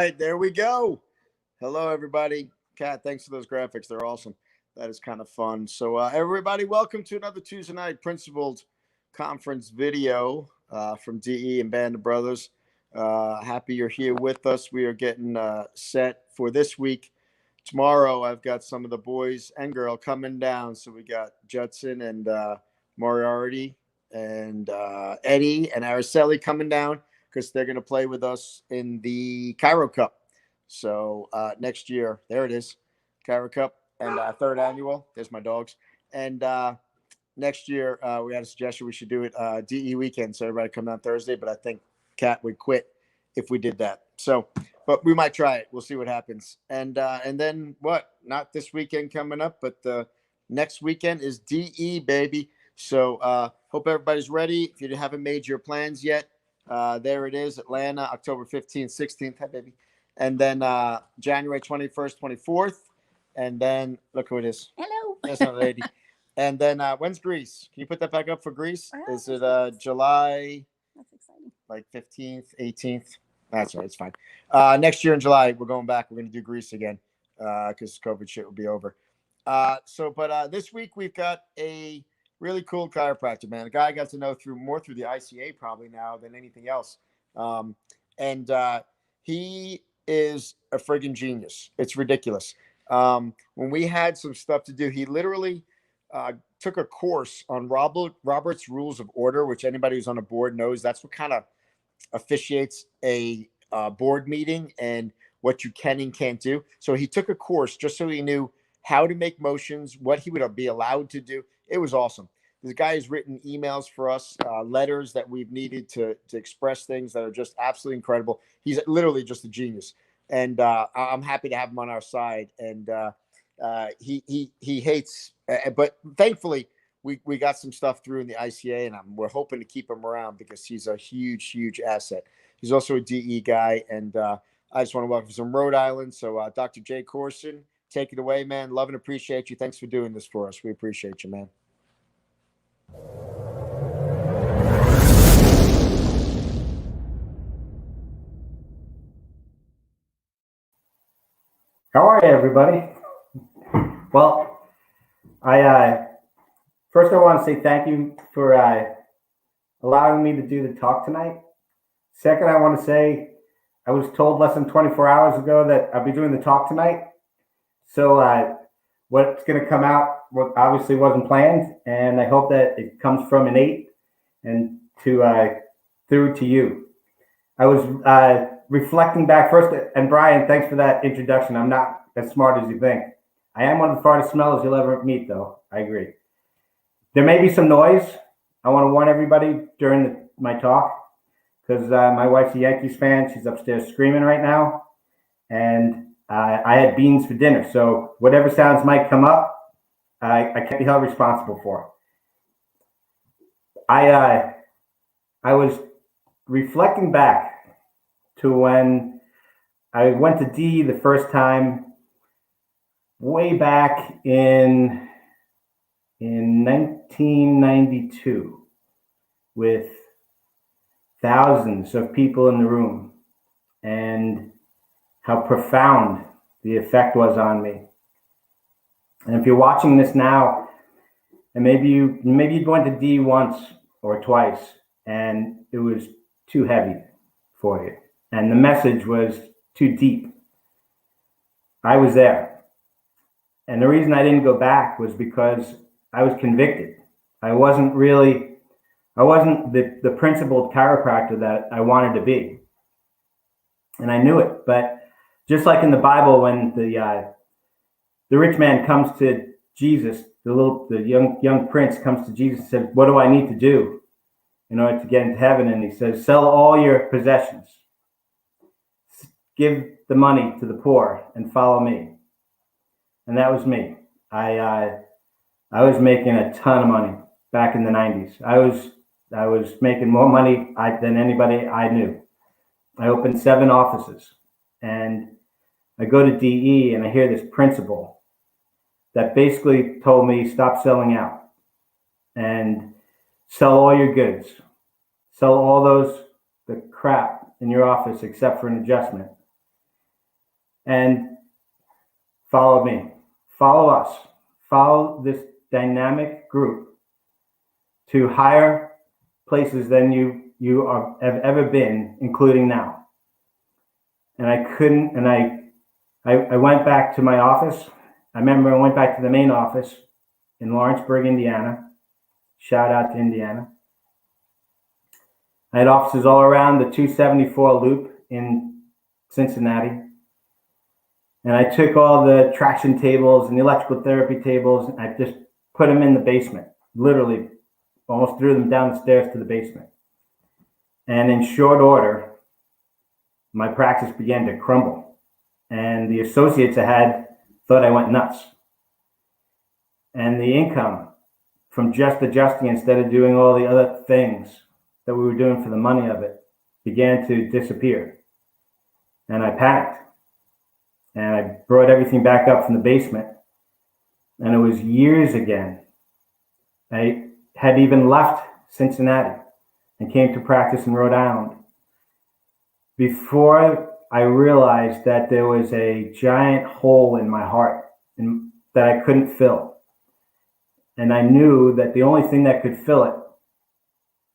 right, there we go. Hello, everybody. Kat, thanks for those graphics. They're awesome. That is kind of fun. So, everybody, welcome to another Tuesday night Principled Conference video from DE and Band of Brothers. Happy you're here with us. We are getting set for this week. Tomorrow, I've got some of the boys and girl coming down. So we got Judson and Moriarty and Eddie and Araceli coming down because they're going to play with us in the Chiro Cup. So next year, there it is, Chiro Cup and third annual. There's my dogs. And next year, we had a suggestion we should do it DE weekend. So everybody come down Thursday. But I think Kat would quit if we did that. So, but we might try it. We'll see what happens. And then what? Not this weekend coming up, but the next weekend is DE, baby. So hope everybody's ready. If you haven't made your plans yet, there it is, Atlanta, October 15th, 16th. Hi, baby. And then January 21st, 24th. And then look who it is. Hello. That's not a lady. And then when's Greece? Can you put that back up for Greece? Oh, Is it July? That's exciting. Like 15th, 18th? That's right. It's fine. Next year in July, we're going back. We're going to do Greece again because COVID shit will be over. But this week we've got a really cool chiropractor, man. A guy I got to know through the ICA probably now than anything else. And he is a friggin' genius. It's ridiculous. When we had some stuff to do, he literally took a course on Robert's Rules of Order, which anybody who's on a board knows that's what kind of officiates a board meeting and what you can and can't do. So he took a course just so he knew how to make motions, what he would be allowed to do. It was awesome. This guy has written emails for us, letters that we've needed to express things that are just absolutely incredible. He's literally just a genius. And I'm happy to have him on our side. And he hates, but thancfully we got some stuff through in the ICA, and we're hoping to keep him around because he's a huge asset. He's also a DE guy, and I just want to welcome him from Rhode Island. So Dr. Jay Korsen, take it away, man. Love and appreciate you. Thanks for doing this for us. We appreciate you, man. How are you, everybody? Well, first I want to say thank you for allowing me to do the talk tonight. Second, I want to say I was told less than 24 hours ago that I'll be doing the talk tonight. So what's going to come out obviously wasn't planned, and I hope that it comes from innate and through to you. I was reflecting back first, and Brian, thanks for that introduction. I'm not as smart as you think. I am one of the farthest smellers you'll ever meet, though. I agree. There may be some noise. I want to warn everybody during my talk because my wife's a Yankees fan. She's upstairs screaming right now, and I had beans for dinner. So whatever sounds might come up, I can't be held responsible for. I was reflecting back to when I went to D the first time way back in 1992 with thousands of people in the room, and how profound the effect was on me. And if you're watching this now, and maybe you went to D once or twice and it was too heavy for you, and the message was too deep, I was there. And the reason I didn't go back was because I was convicted. I wasn't the principled chiropractor that I wanted to be. And I knew it. But just like in the Bible, when the rich man comes to Jesus, the young prince comes to Jesus and says, "What do I need to do in order to get into heaven?" And he says, "Sell all your possessions, give the money to the poor, and follow me." And that was me. I was making a ton of money back in the 90s. I was making more money than anybody I knew. I opened 7 offices, and I go to DE and I hear this principle that basically told me stop selling out and sell all your goods, sell all the crap in your office except for an adjustment, and follow me, follow us, follow this dynamic group to higher places than have ever been, including now. And I couldn't, and I went back to my office. I remember I went back to the main office in Lawrenceburg, Indiana. Shout out to Indiana. I had offices all around the 274 loop in Cincinnati. And I took all the traction tables and the electrical therapy tables, and I just put them in the basement, literally almost threw them down the stairs to the basement. And in short order, my practice began to crumble. And the associates I had thought I went nuts. And the income from just adjusting instead of doing all the other things that we were doing for the money of it began to disappear. And I panicked. And I brought everything back up from the basement. And it was years again. I had even left Cincinnati and came to practice in Rhode Island before I realized that there was a giant hole in my heart that I couldn't fill. And I knew that the only thing that could fill it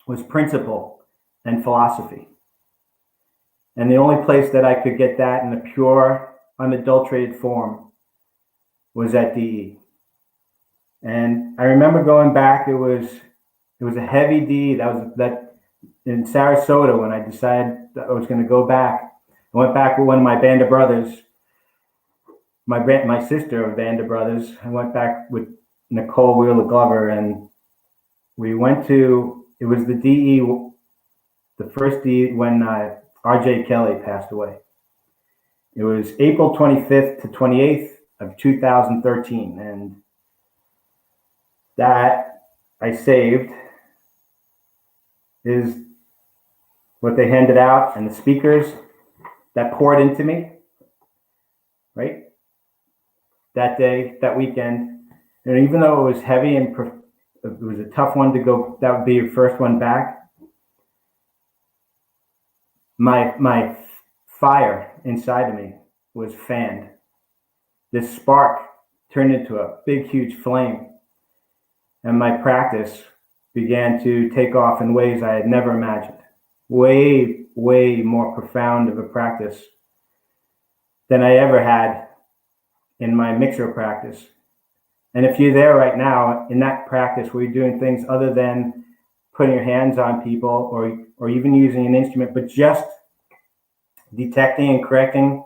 was principle and philosophy. And the only place that I could get that in a pure, unadulterated form was at DE. And I remember going back, it was a heavy DE. That in Sarasota when I decided that I was going to go back. I went back with one of my band of brothers, my sister of band of brothers. I went back with Nicole Wheeler Glover, and we went to, it was the DE, the first DE when R.J. Kelly passed away. It was April 25th to 28th of 2013, and that I saved is what they handed out, and the speakers that poured into me, right? That day, that weekend, and even though it was heavy and it was a tough one to go, that would be your first one back. My fire inside of me was fanned. This spark turned into a big, huge flame, and my practice began to take off in ways I had never imagined. Way, way more profound of a practice than I ever had in my mixer practice. And if you're there right now in that practice where you're doing things other than putting your hands on people or even using an instrument, but just detecting and correcting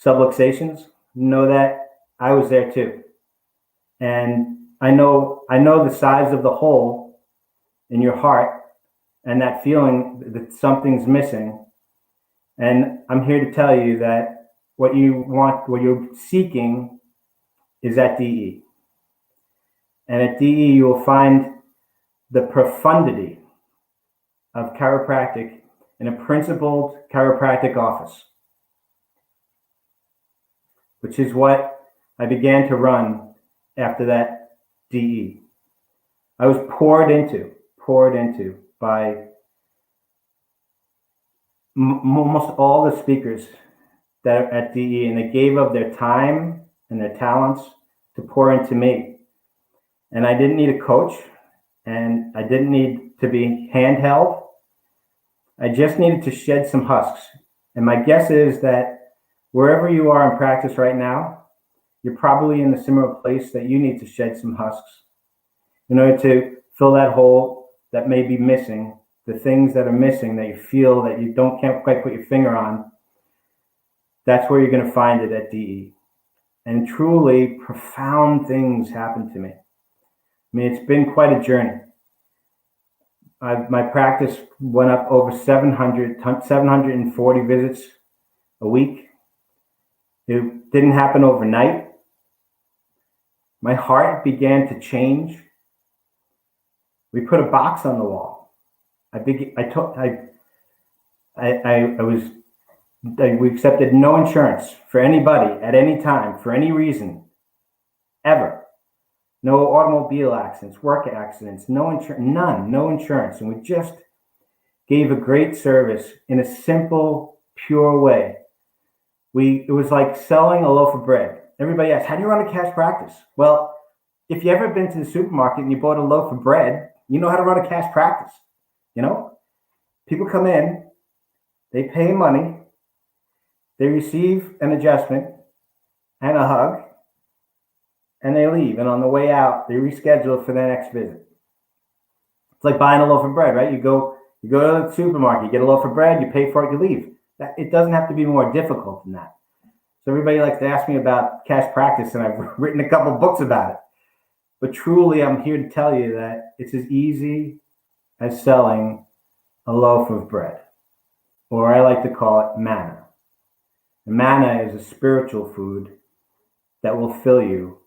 subluxations, know that I was there too. And I know the size of the hole in your heart and that feeling that something's missing. And I'm here to tell you that what you're seeking is at DE. And at DE, you will find the profundity of chiropractic in a principled chiropractic office, which is what I began to run after that DE. I was poured into by almost all the speakers that are at DE, and they gave of their time and their talents to pour into me. And I didn't need a coach, and I didn't need to be handheld. I just needed to shed some husks. And my guess is that wherever you are in practice right now, you're probably in a similar place that you need to shed some husks in order to fill that hole that may be missing, the things that are missing that you feel that you can't quite put your finger on. That's where you're going to find it at DE. And truly profound things happen to me. I mean, it's been quite a journey. My practice went up over 740 visits a week. It didn't happen overnight. My heart began to change. We put a box on the wall. We accepted no insurance for anybody at any time, for any reason, ever. No automobile accidents, work accidents, no insurance. And we just gave a great service in a simple, pure way it was like selling a loaf of bread. Everybody asks, how do you run a cash practice? Well, if you ever been to the supermarket and you bought a loaf of bread, you know how to run a cash practice. You know, people come in, they pay money, they receive an adjustment and a hug, and they leave. And on the way out, they reschedule for their next visit. It's like buying a loaf of bread, right? You go to the supermarket, you get a loaf of bread, you pay for it, you leave. It doesn't have to be more difficult than that. So everybody likes to ask me about cash practice, and I've written a couple books about it. But truly, I'm here to tell you that it's as easy as selling a loaf of bread, or I like to call it manna. And manna is a spiritual food that will fill you,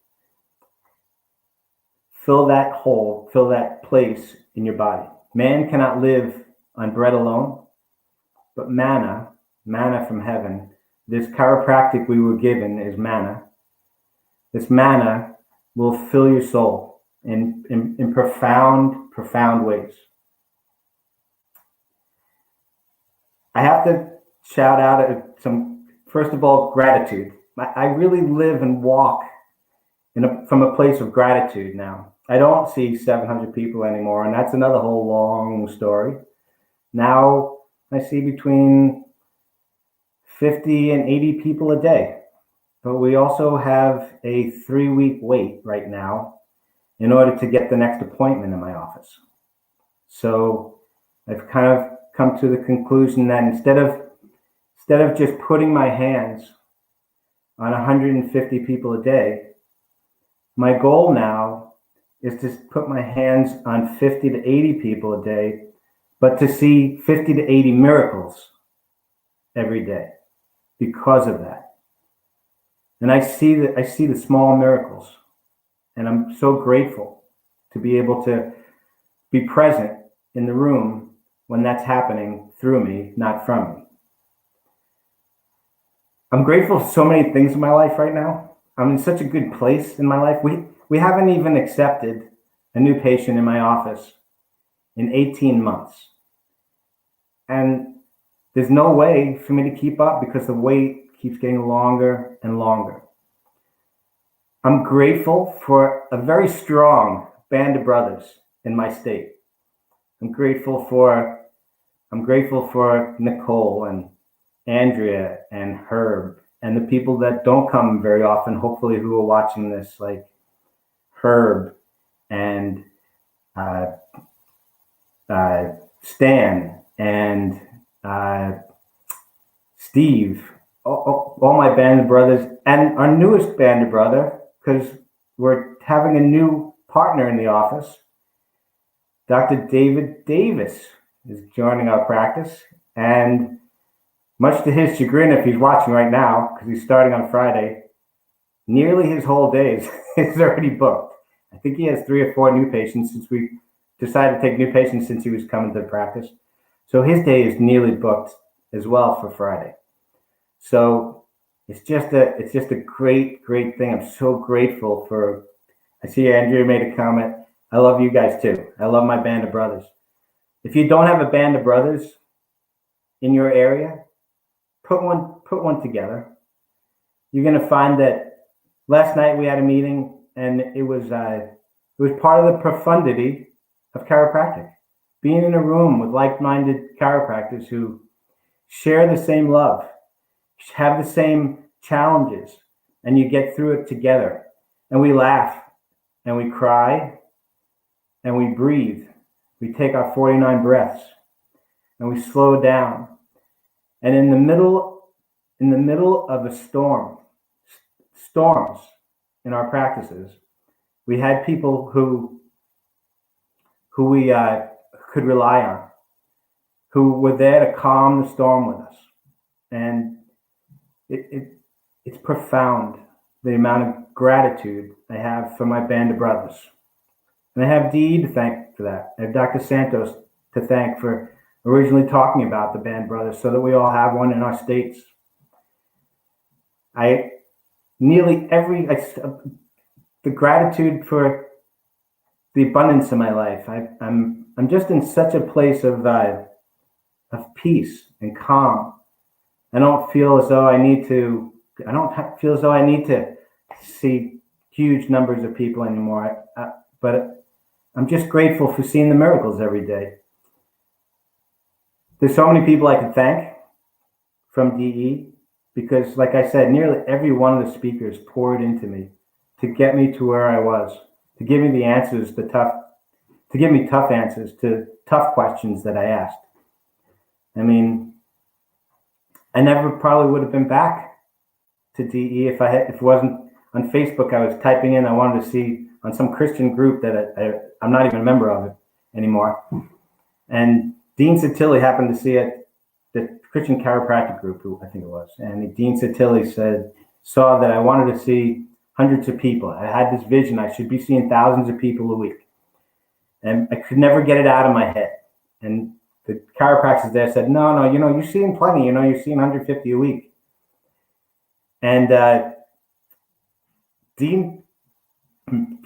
fill that hole, fill that place in your body. Man cannot live on bread alone, but manna from heaven, this chiropractic we were given is manna. This manna will fill your soul in profound ways. I have to shout out some, first of all, gratitude. I really live and walk from a place of gratitude now. I don't see 700 people anymore, and that's another whole long story. Now I see between 50 and 80 people a day. But we also have a 3-week wait right now in order to get the next appointment in my office. So I've kind of come to the conclusion that instead of just putting my hands on 150 people a day, my goal now is to put my hands on 50 to 80 people a day, but to see 50 to 80 miracles every day because of that. And I see the small miracles, and I'm so grateful to be able to be present in the room when that's happening through me, not from me. I'm grateful for so many things in my life right now. I'm in such a good place in my life. We haven't even accepted a new patient in my office in 18 months. And there's no way for me to keep up because the wait keeps getting longer and longer. I'm grateful for a very strong band of brothers in my state. I'm grateful for Nicole and Andrea and Herb and the people that don't come very often, hopefully, who are watching this, like Herb and Stan and Steve, all my band of brothers, and our newest band of brother, because we're having a new partner in the office. Dr. David Davis is joining our practice, and much to his chagrin, if he's watching right now, because he's starting on Friday, nearly his whole day is already booked. I think he has 3 or 4 new patients since we decided to take new patients since he was coming to the practice. So his day is nearly booked as well for Friday. So it's just a great thing. I'm so grateful for. I see Andrea made a comment. I love you guys too. I love my band of brothers. If you don't have a band of brothers in your area, put one together. You're gonna find that last night we had a meeting, and it was part of the profundity of chiropractic. Being in a room with like-minded chiropractors who share the same love, have the same challenges, and you get through it together. And we laugh, and we cry, and we breathe. We take our 49 breaths, and we slow down. And in the middle of a storms in our practices, we had people who we could rely on, who were there to calm the storm with us. And it's profound, the amount of gratitude I have for my band of brothers. And I have Dee to thank for that. I have Dr. Santos to thank for originally talking about the band brothers so that we all have one in our states. The gratitude for the abundance in my life. I'm just in such a place of peace and calm. I don't feel as though I need to. I don't feel as though I need to see huge numbers of people anymore. But I'm just grateful for seeing the miracles every day. There's so many people I can thank from DE because, like I said, nearly every one of the speakers poured into me to get me to where I was, to give me the answers, to give me tough answers to tough questions that I asked. I mean, I never probably would have been back to DE if it wasn't on Facebook. I was typing in, I wanted to see on some Christian group that I'm not even a member of it anymore. And Dean Satilli happened to see it, the Christian chiropractic group, who I think it was. And Dean Satilli saw that I wanted to see hundreds of people. I had this vision. I should be seeing thousands of people a week. And I could never get it out of my head. And the chiropractors there said, no, you're seeing plenty. You're seeing 150 a week. And Dean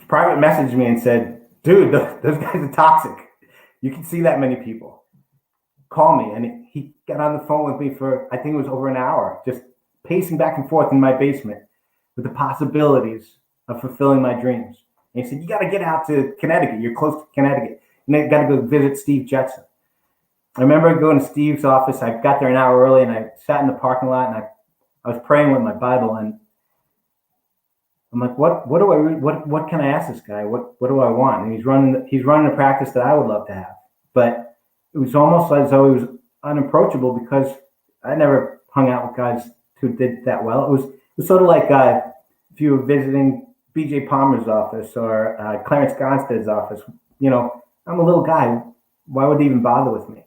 private messaged me and said, dude, those guys are toxic. You can see that many people. Call me. And he got on the phone with me for, I think it was over an hour, just pacing back and forth in my basement with the possibilities of fulfilling my dreams. And he said, you got to get out to Connecticut. You're close to Connecticut. You got to go visit Steve Jetson. I remember going to Steve's office. I got there an hour early and I sat in the parking lot and I was praying with my Bible, and I'm like, what can I ask this guy? What do I want? And he's running a practice that I would love to have. But it was almost as though he was unapproachable because I never hung out with guys who did that well. It was sort of like if you were visiting B.J. Palmer's office or Clarence Gonstad's office. I'm a little guy. Why would they even bother with me?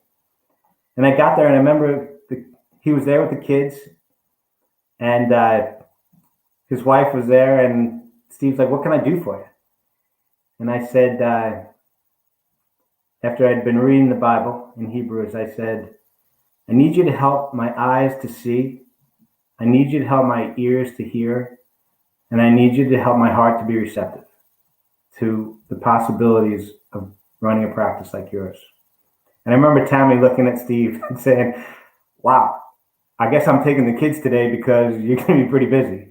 And I got there and I remember he was there with the kids, and his wife was there, and Steve's like, what can I do for you? And I said, after I'd been reading the Bible in Hebrews, I said, I need you to help my eyes to see. I need you to help my ears to hear. And I need you to help my heart to be receptive to the possibilities of running a practice like yours. And I remember Tammy looking at Steve and saying, wow, I guess I'm taking the kids today because you're going to be pretty busy.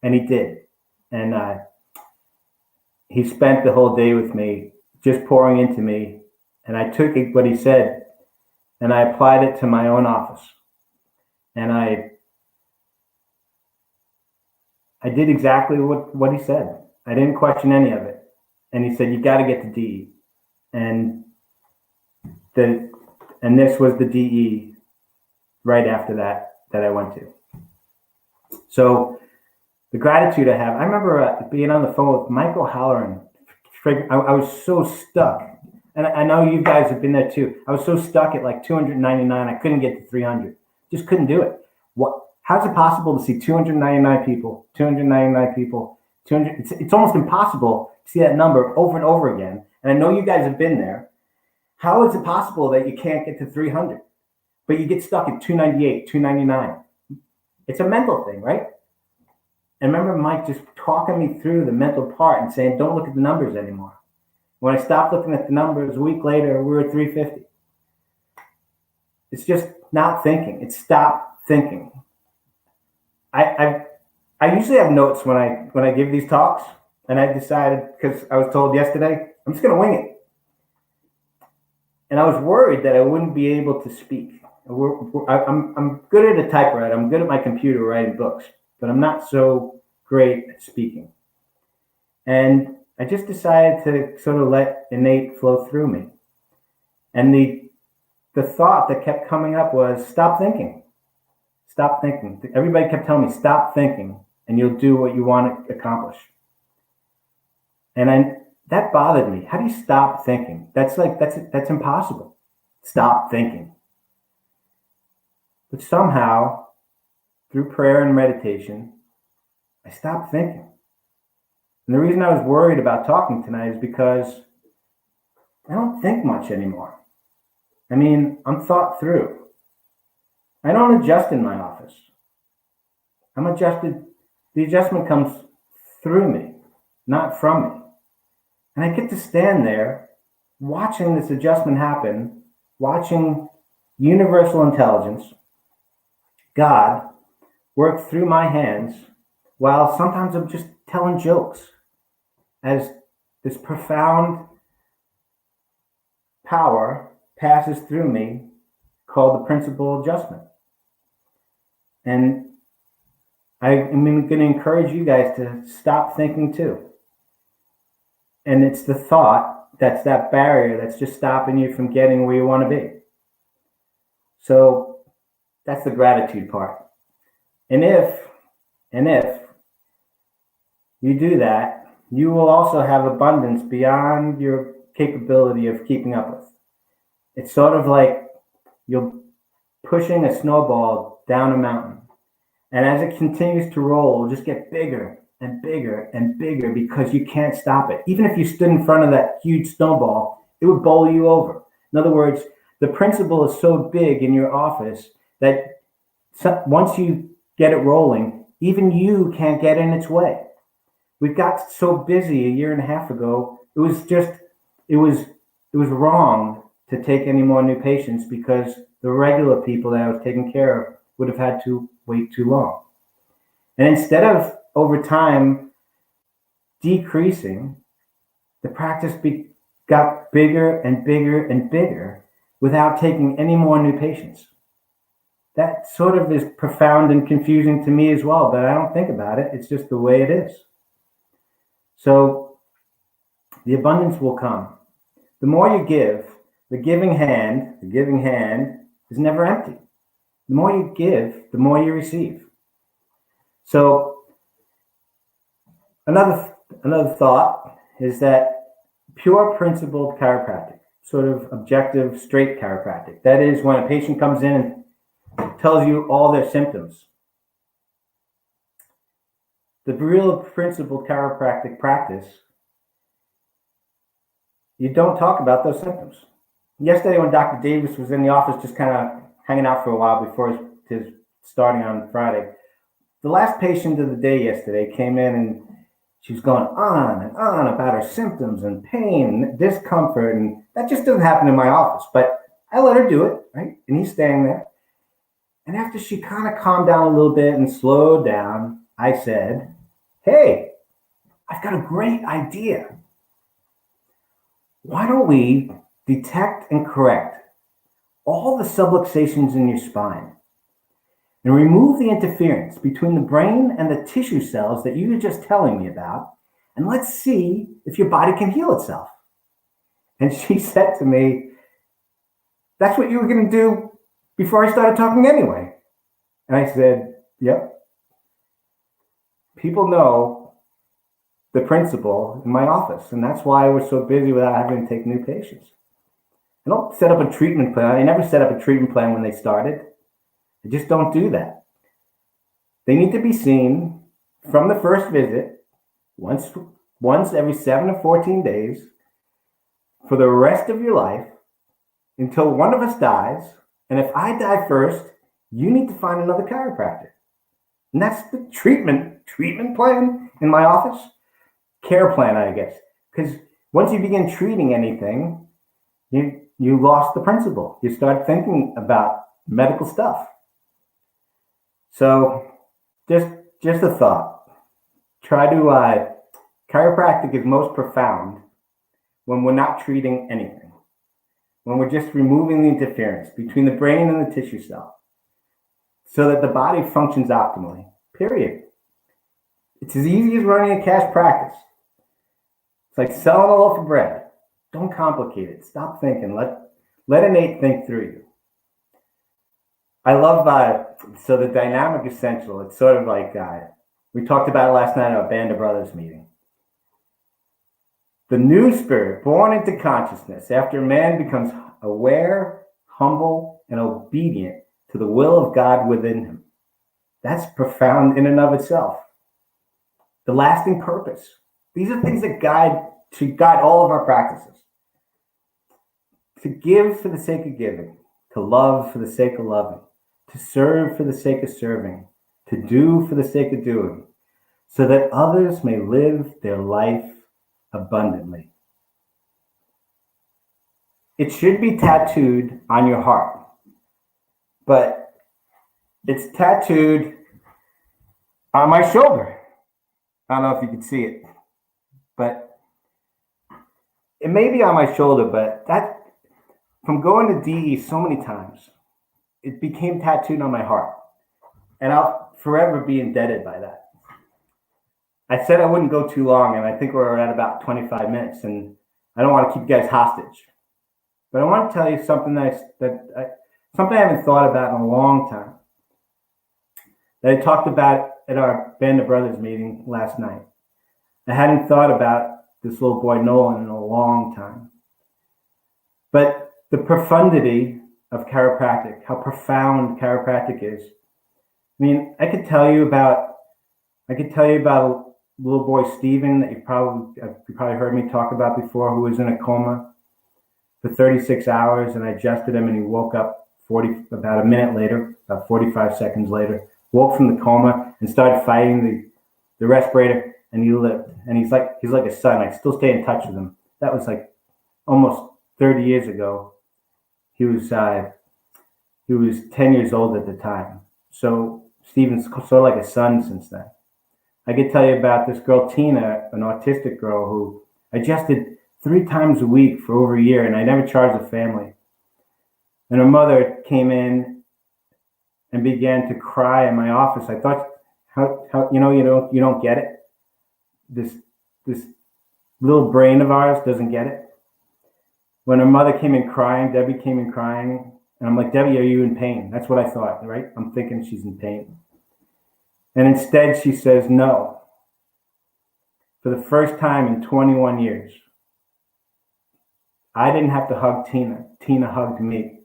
And he did. And he spent the whole day with me, just pouring into me. And I took what he said and I applied it to my own office. And I did exactly what he said. I didn't question any of it. And he said, you got to get to DE. And this was the DE right after that I went to. So the gratitude I have, I remember being on the phone with Michael Halloran. I was so stuck. And I know you guys have been there too. I was so stuck at like 299. I couldn't get to 300. Just couldn't do it. How's it possible to see 299 people, 299 people, 200? It's almost impossible to see that number over and over again. And I know you guys have been there. How is it possible that you can't get to 300, but you get stuck at 298, 299? It's a mental thing, right? And remember Mike just talking me through the mental part and saying, don't look at the numbers anymore. When I stopped looking at the numbers, a week later, we were at 350. It's just not thinking. It's stop thinking. I usually have notes when I give these talks, and I decided, because I was told yesterday, I'm just going to wing it. And I was worried that I wouldn't be able to speak. I'm good at a typewriter. I'm good at my computer writing books, but I'm not so great at speaking. And I just decided to sort of let innate flow through me. And the thought that kept coming up was, stop thinking. Stop thinking. Everybody kept telling me, stop thinking, and you'll do what you want to accomplish. And that bothered me. How do you stop thinking? That's impossible. Stop thinking. But somehow, through prayer and meditation, I stopped thinking. And the reason I was worried about talking tonight is because I don't think much anymore. I mean, I'm thought through. I don't adjust in my office. I'm adjusted. The adjustment comes through me, not from me. And I get to stand there watching this adjustment happen, watching universal intelligence God work through my hands while sometimes I'm just telling jokes as this profound power passes through me called the principle adjustment. And I'm going to encourage you guys to stop thinking too. And it's the thought that's that barrier that's just stopping you from getting where you want to be. So that's the gratitude part. And if you do that, you will also have abundance beyond your capability of keeping up with. It's sort of like you're pushing a snowball down a mountain. And as it continues to roll, it'll just get bigger and bigger and bigger because you can't stop it. Even if you stood in front of that huge snowball, it would bowl you over. In other words, the principle is so big in your office that once you get it rolling, even you can't get in its way. We got so busy a year and a half ago, it was wrong to take any more new patients because the regular people that I was taking care of would have had to wait too long. And instead of over time decreasing, the practice got bigger and bigger and bigger without taking any more new patients. That sort of is profound and confusing to me as well, but I don't think about it. It's just the way it is. So the abundance will come. The more you give, the giving hand is never empty. The more you give, the more you receive. So another thought is that pure principled chiropractic, sort of objective, straight chiropractic. That is when a patient comes in and tells you all their symptoms. The real principled chiropractic practice, you don't talk about those symptoms. Yesterday when Dr. Davis was in the office just kind of hanging out for a while before his starting on Friday, the last patient of the day yesterday came in and she was going on and on about her symptoms and pain and discomfort, and that just doesn't happen in my office, but I let her do it, right? And he's staying there. And after she kind of calmed down a little bit and slowed down, I said, "Hey, I've got a great idea. Why don't we detect and correct all the subluxations in your spine and remove the interference between the brain and the tissue cells that you were just telling me about, and let's see if your body can heal itself." And she said to me, "That's what you were going to do before I started talking anyway." And I said, "Yep. People know the principle in my office, and that's why we're so busy without having to take new patients. I don't set up a treatment plan. I never set up a treatment plan when they started. I just don't do that. They need to be seen from the first visit once every 7 to 14 days for the rest of your life until one of us dies. And if I die first, you need to find another chiropractor." And that's the treatment plan in my office. Care plan, I guess. Because once you begin treating anything, you lost the principle. You start thinking about medical stuff. So just a thought. Chiropractic is most profound when we're not treating anything. When we're just removing the interference between the brain and the tissue cell so that the body functions optimally, period. It's as easy as running a cash practice. It's like selling a loaf of bread. Don't complicate it. Stop thinking. Let innate think through you. I love so the dynamic essential. It's sort of like we talked about it last night at our Band of Brothers meeting. The new spirit born into consciousness after man becomes aware, humble, and obedient to the will of God within him. That's profound in and of itself. The lasting purpose. These are things that should guide all of our practices. To give for the sake of giving, to love for the sake of loving, to serve for the sake of serving, to do for the sake of doing, so that others may live their life abundantly. It should be tattooed on your heart, but It's tattooed on my shoulder. I don't know if you can see it, but it may be on my shoulder, but that from going to DE so many times, it became tattooed on my heart. And I'll forever be indebted by that. I said I wouldn't go too long, and I think we're at about 25 minutes, and I don't want to keep you guys hostage. But I want to tell you something something I haven't thought about in a long time. That I talked about at our Band of Brothers meeting last night. I hadn't thought about this little boy Nolan in a long time. But the profundity of chiropractic, how profound chiropractic is. I mean, I could tell you about a little boy Steven that you probably heard me talk about before, who was in a coma for 36 hours, and I adjusted him, and he woke up about a minute later, about 45 seconds later, woke from the coma and started fighting the respirator, and he lived. And he's like a son. I still stay in touch with him. That was like almost 30 years ago. He was 10 years old at the time. So Steven's sort of like a son since then. I could tell you about this girl, Tina, an autistic girl who I adjusted 3 times a week for over a year, and I never charged the family. And her mother came in and began to cry in my office. I thought, how you don't get it. This little brain of ours doesn't get it. When her mother came in crying, Debbie came in crying, and I'm like, Debbie, are you in pain? That's what I thought, right? I'm thinking she's in pain. And instead she says, no. For the first time in 21 years, I didn't have to hug Tina. Tina hugged me.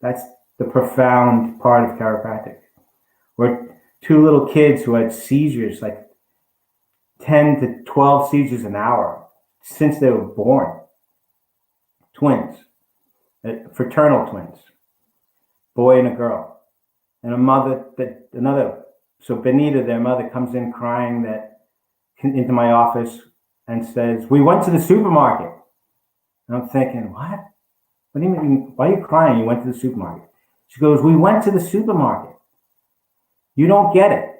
That's the profound part of chiropractic. Or 2 little kids who had seizures, like 10 to 12 seizures an hour since they were born. Twins, fraternal twins, boy and a girl. And so Benita, their mother, comes in crying into my office and says, we went to the supermarket. And I'm thinking, what? What do you mean? Why are you crying? You went to the supermarket. She goes, we went to the supermarket. You don't get it.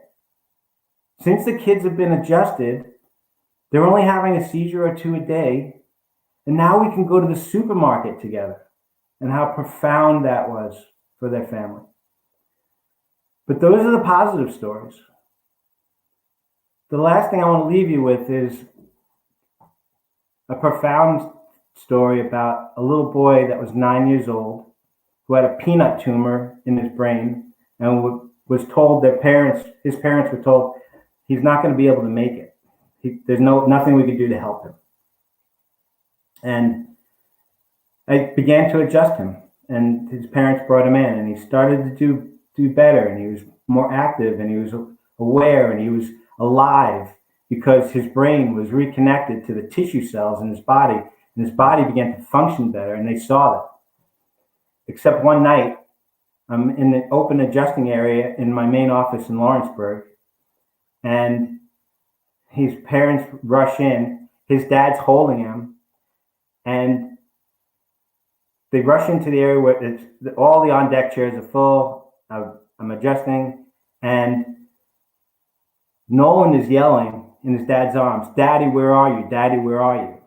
Since the kids have been adjusted, they're only having a seizure or 2 a day. And now we can go to the supermarket together. And how profound that was for their family. But those are the positive stories. The last thing I want to leave you with is a profound story about a little boy that was 9 years old who had a peanut tumor in his brain and was told his parents were told he's not going to be able to make it. There's nothing we can do to help him. And I began to adjust him, and his parents brought him in, and he started to do better, and he was more active, and he was aware, and he was alive because his brain was reconnected to the tissue cells in his body, and his body began to function better, and they saw that. Except one night, I'm in the open adjusting area in my main office in Lawrenceburg, and his parents rush in. His dad's holding him, and they rush into the area where all the on-deck chairs are full. I'm adjusting, and Nolan is yelling in his dad's arms, Daddy, where are you? Daddy, where are you?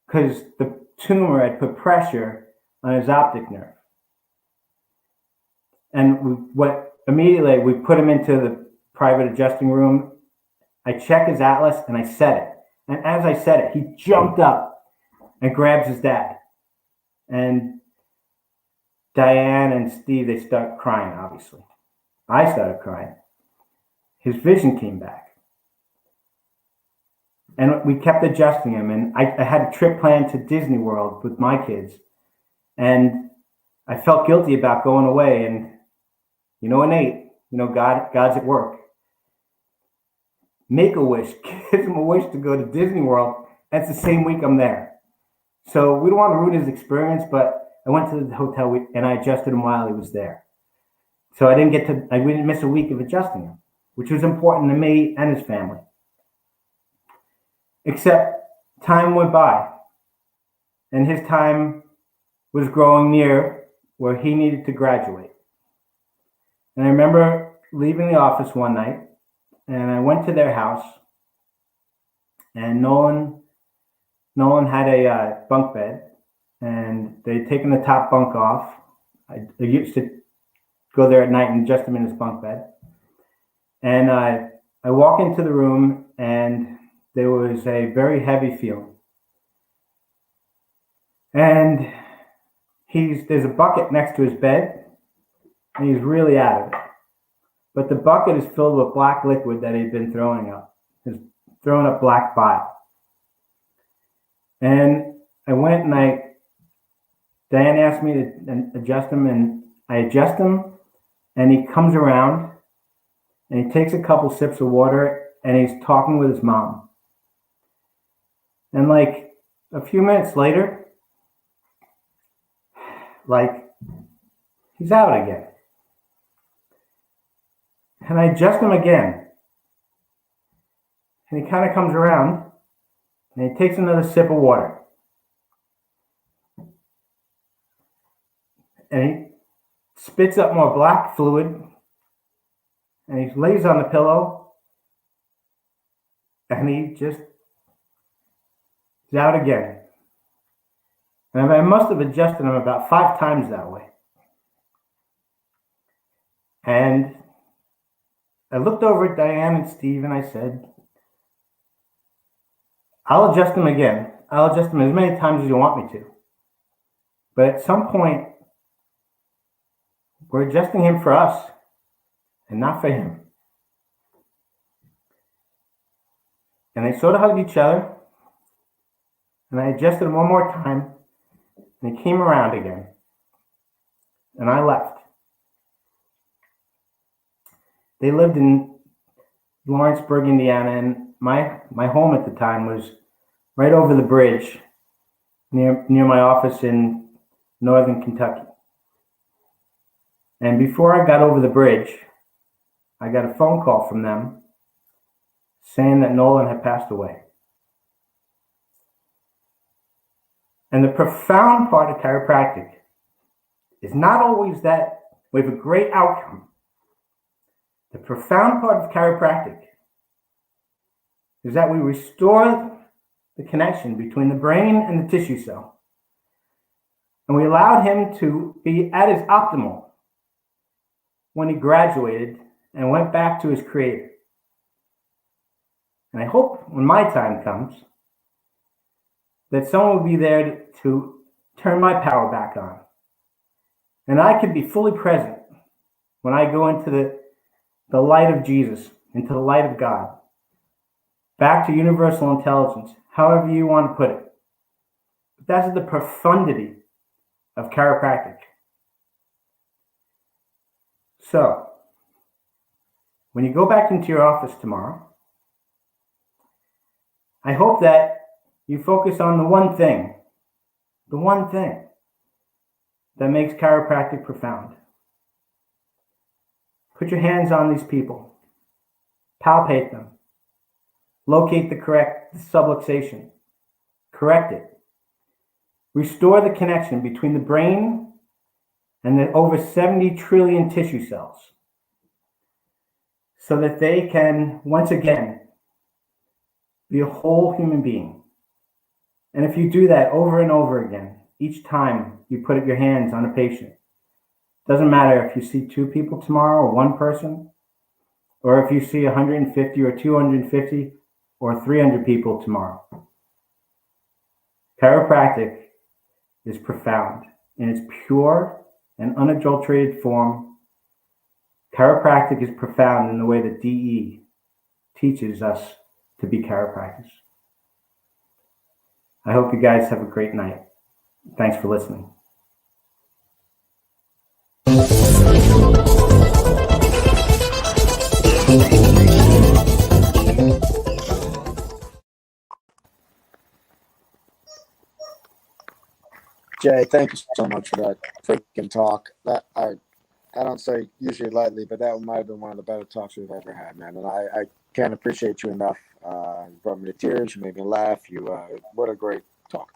Because the tumor had put pressure on his optic nerve. And immediately we put him into the private adjusting room. I check his atlas, and I said it. And as I said it, he jumped up and grabs his dad. And Diane and Steve, they start crying, obviously. I started crying. His vision came back. And we kept adjusting him. And I had a trip planned to Disney World with my kids. And I felt guilty about going away. And, innate, God's at work. Make-A-Wish gives him a wish to go to Disney World. That's the same week I'm there. So we don't want to ruin his experience, but I went to the hotel and I adjusted him while he was there. So I didn't miss a week of adjusting him, which was important to me and his family. Except time went by, and his time was growing near where he needed to graduate. And I remember leaving the office one night, and I went to their house, and Nolan had a bunk bed, and they'd taken the top bunk off. I used to go there at night and adjust him in his bunk bed. And I walk into the room, and there was a very heavy feeling. And there's a bucket next to his bed, and he's really out of it. But the bucket is filled with black liquid that he'd been throwing up. He's throwing up black bile. And I went and Diane asked me to adjust him, and I adjust him, and he comes around, and he takes a couple sips of water, and he's talking with his mom. And like a few minutes later, like he's out again. And I adjust him again. And he kind of comes around, and he takes another sip of water. And he spits up more black fluid, and he lays on the pillow, and he's out again. And I must have adjusted him about 5 times that way. And I looked over at Diane and Steve, and I said, I'll adjust him again. I'll adjust him as many times as you want me to. But at some point, we're adjusting him for us and not for him. And they sort of hugged each other, and I adjusted him one more time, and he came around again. And I left. They lived in Lawrenceburg, Indiana, and my home at the time was right over the bridge near my office in northern Kentucky. And before I got over the bridge, I got a phone call from them saying that Nolan had passed away. And the profound part of chiropractic is not always that we have a great outcome. The profound part of chiropractic is that we restore the connection between the brain and the tissue cell. And we allowed him to be at his optimal when he graduated and went back to his creator. And I hope when my time comes that someone will be there to turn my power back on. And I can be fully present when I go into the light of Jesus, into the light of God, back to universal intelligence, however you want to put it. But that's the profundity of chiropractic. So, when you go back into your office tomorrow, I hope that you focus on the one thing that makes chiropractic profound. Put your hands on these people, palpate them, locate the correct subluxation, correct it, restore the connection between the brain and the over 70 trillion tissue cells so that they can once again be a whole human being. And if you do that over and over again, each time you put your hands on a patient, doesn't matter if you see 2 people tomorrow or 1 person, or if you see 150 or 250 or 300 people tomorrow. Chiropractic is profound in its pure and unadulterated form. Chiropractic is profound in the way that DE teaches us to be chiropractors. I hope you guys have a great night. Thanks for listening. Jay, thank you so much for that freaking talk. That I don't say usually lightly, but that might have been one of the better talks we've ever had, man. And I can't appreciate you enough. You brought me to tears. You made me laugh. What a great talk.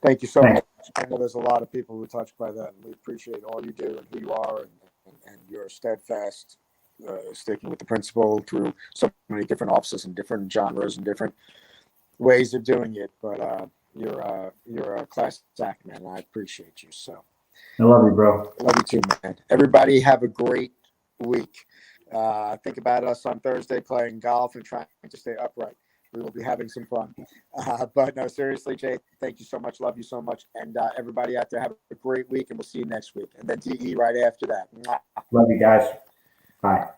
Thank you so much. I know there's a lot of people who are touched by that, and we appreciate all you do and who you are and your your steadfast sticking with the principle through so many different offices and different genres and different ways of doing it. But you're a class act, man. And I appreciate you. So I love you, bro. love you too, man. Everybody have a great week. Think about us on Thursday playing golf and trying to stay upright. We will be having some fun. But no, seriously, Jay, thank you so much. Love you so much. And everybody out there, have a great week, and we'll see you next week. And then DE right after that. Mwah. Love you guys. Bye.